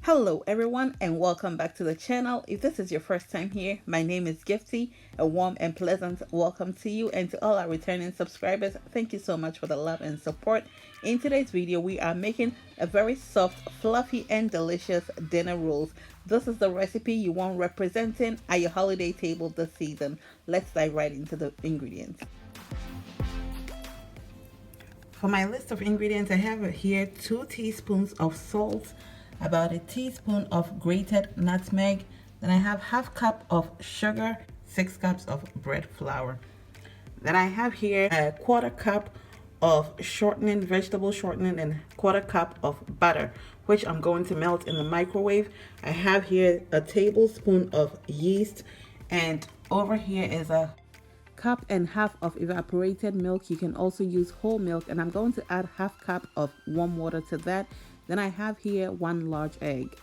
Hello everyone and welcome back to the channel. If this is your first time here, my name is Gifty. A warm and pleasant welcome to you, and to all our returning subscribers, thank you so much for the love and support. In today's video, we are making a very soft, fluffy and delicious dinner rolls. This is the recipe you want representing at your holiday table this season. Let's dive right into the ingredients. For my list of ingredients, I have here 2 teaspoons of salt, about a teaspoon of grated nutmeg, then I have half cup of sugar, 6 cups of bread flour. Then I have here a quarter cup of shortening, vegetable shortening, and quarter cup of butter, which I'm going to melt in the microwave. I have here a tablespoon of yeast, and over here is a cup and half of evaporated milk. You can also use whole milk, and I'm going to add half cup of warm water to that. Then I have here 1 large egg.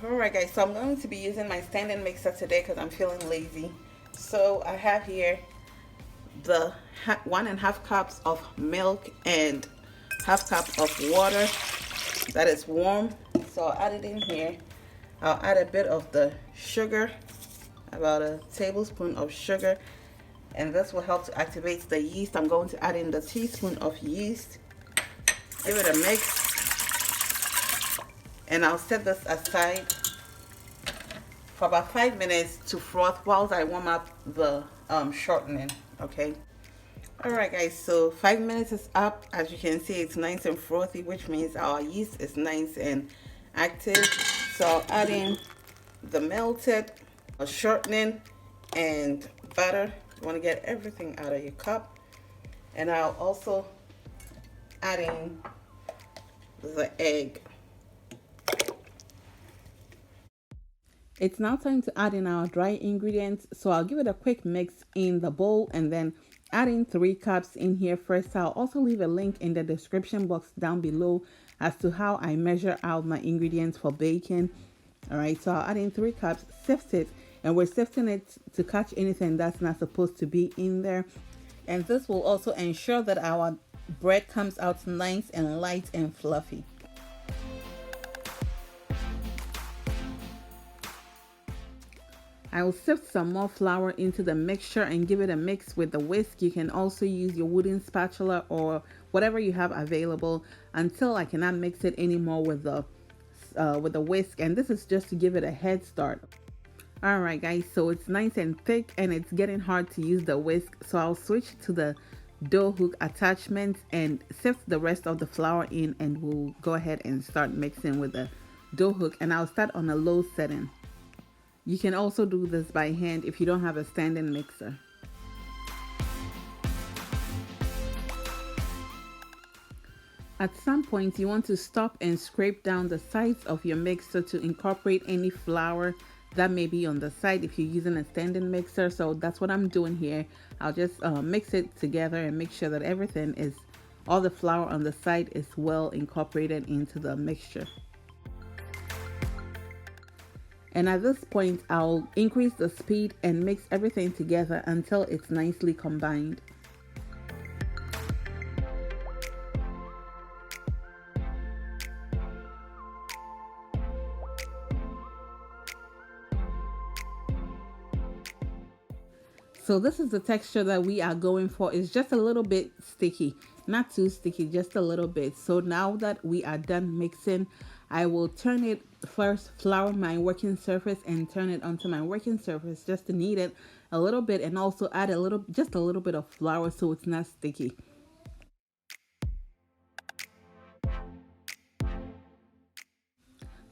Alright guys, so I'm going to be using my standing mixer today because I'm feeling lazy. So I have here the 1.5 cups of milk and half cup of water that is warm. So I'll add it in here. I'll add a bit of the sugar, about a tablespoon of sugar, and this will help to activate the yeast. I'm going to add in the teaspoon of yeast. Give it a mix, and I'll set this aside for about 5 minutes to froth whilst I warm up the shortening. Okay. Alright guys, so 5 minutes is up. As you can see, it's nice and frothy, which means our yeast is nice and active. So I'll add in the melted shortening and butter. You want to get everything out of your cup, and I'll also add in the egg. It's now time to add in our dry ingredients, so I'll give it a quick mix in the bowl and then add in 3 cups in here first. I'll also leave a link in the description box down below as to how I measure out my ingredients for baking. Alright, so I'll add in 3 cups, sift it, and we're sifting it to catch anything that's not supposed to be in there. And this will also ensure that our bread comes out nice and light and fluffy. I will sift some more flour into the mixture and give it a mix with the whisk. You can also use your wooden spatula or whatever you have available until I cannot mix it anymore with the whisk, and this is just to give it a head start. Alright guys, so it's nice and thick and it's getting hard to use the whisk, so I'll switch to the dough hook attachment and sift the rest of the flour in, and we'll go ahead and start mixing with the dough hook, and I'll start on a low setting. You can also do this by hand if you don't have a standing mixer. At some point you want to stop and scrape down the sides of your mixer to incorporate any flour that may be on the side if you're using a standing mixer. So that's what I'm doing here. I'll just mix it together and make sure that everything is, all the flour on the side is well incorporated into the mixture. And at this point, I'll increase the speed and mix everything together until it's nicely combined. So this is the texture that we are going for. It's just a little bit sticky, not too sticky, just a little bit. So now that we are done mixing, I will turn it first, flour my working surface and turn it onto my working surface just to knead it a little bit, and also add just a little bit of flour so it's not sticky.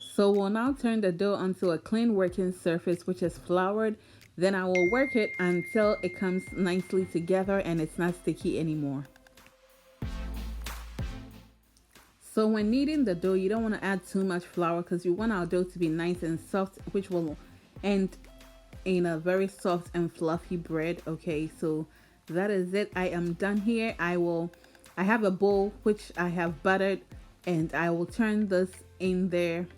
So we'll now turn the dough onto a clean working surface which is floured. Then I will work it until it comes nicely together and it's not sticky anymore. So when kneading the dough, you don't want to add too much flour because you want our dough to be nice and soft, which will end in a very soft and fluffy bread. Okay, so that is it. I am done here. I have a bowl which I have buttered, and I will turn this in there.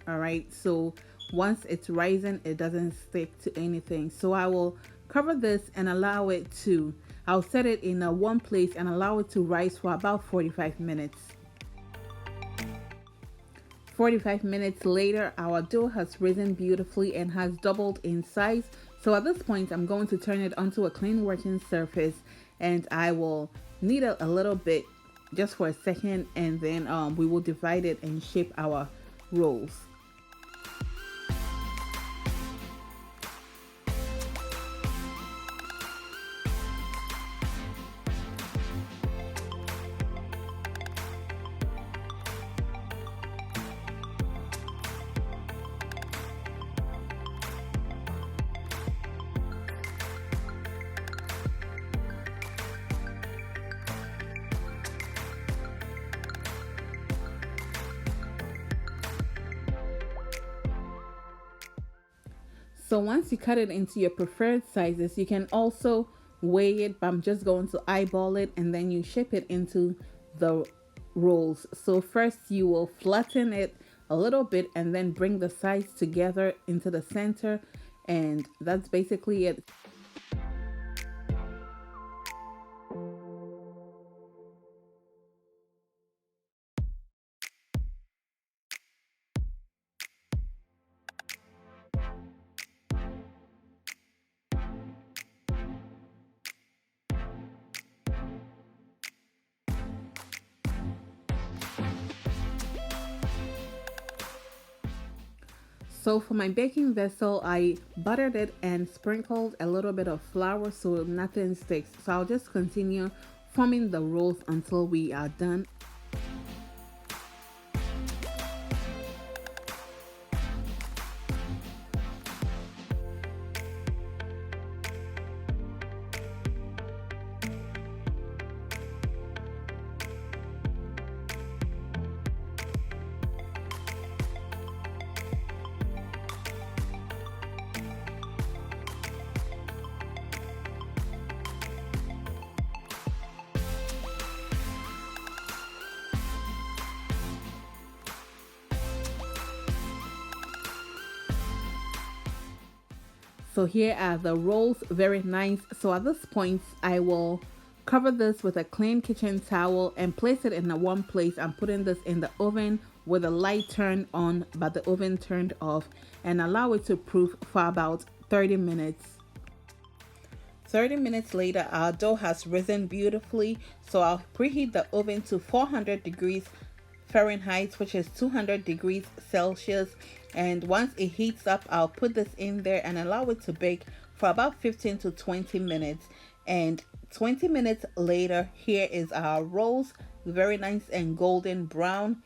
All right, so once it's rising, it doesn't stick to anything. So I will cover this and allow it to, I'll set it in a warm place and allow it to rise for about 45 minutes. 45 minutes later, our dough has risen beautifully and has doubled in size. So at this point, I'm going to turn it onto a clean working surface, and I will knead it a little bit just for a second, and then we will divide it and shape our rolls. So once you cut it into your preferred sizes, you can also weigh it, but I'm just going to eyeball it, and then you shape it into the rolls. So first you will flatten it a little bit and then bring the sides together into the center, and that's basically it. So for my baking vessel, I buttered it and sprinkled a little bit of flour so nothing sticks. So I'll just continue forming the rolls until we are done. So here are the rolls, very nice. So at this point, I will cover this with a clean kitchen towel and place it in a warm place. I'm putting this in the oven with the light turned on but the oven turned off, and allow it to proof for about 30 minutes. 30 minutes later, our dough has risen beautifully. So I'll preheat the oven to 400 degrees Fahrenheit, which is 200 degrees Celsius. And once it heats up, I'll put this in there and allow it to bake for about 15 to 20 minutes. And 20 minutes later, here is our rolls, very nice and golden brown,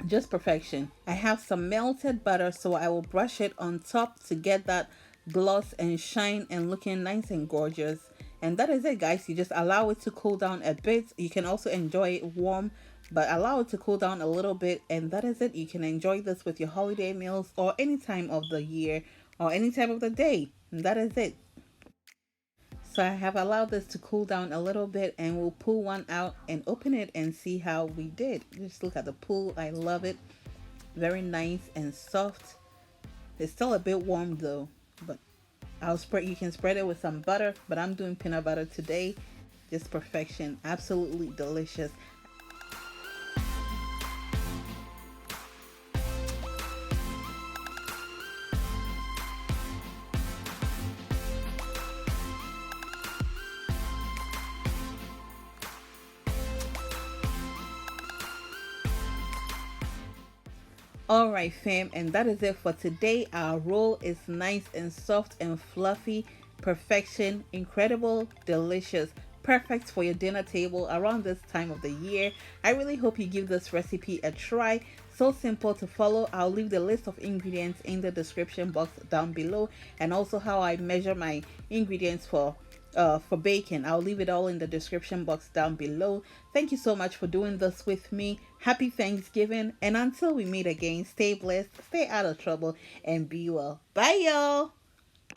just perfection. I have some melted butter, so I will brush it on top to get that gloss and shine and looking nice and gorgeous. And that is it, guys. You just allow it to cool down a bit. You can also enjoy it warm, but allow it to cool down a little bit, and that is it. You can enjoy this with your holiday meals or any time of the year or any time of the day, and that is it. So I have allowed this to cool down a little bit, and we'll pull one out and open it and see how we did. Just look at the pull. I love it. Very nice and soft. It's still a bit warm though, but I'll spread. You can spread it with some butter, but I'm doing peanut butter today. Just perfection. Absolutely delicious. Alright fam, and that is it for today. Our roll is nice and soft and fluffy. Perfection, incredible, delicious, perfect for your dinner table around this time of the year. I really hope you give this recipe a try. So simple to follow. I'll leave the list of ingredients in the description box down below, and also how I measure my ingredients for bacon. I'll leave it all in the description box down below. Thank you so much for doing this with me. Happy Thanksgiving, and until we meet again, stay blessed, stay out of trouble, and be well. Bye y'all.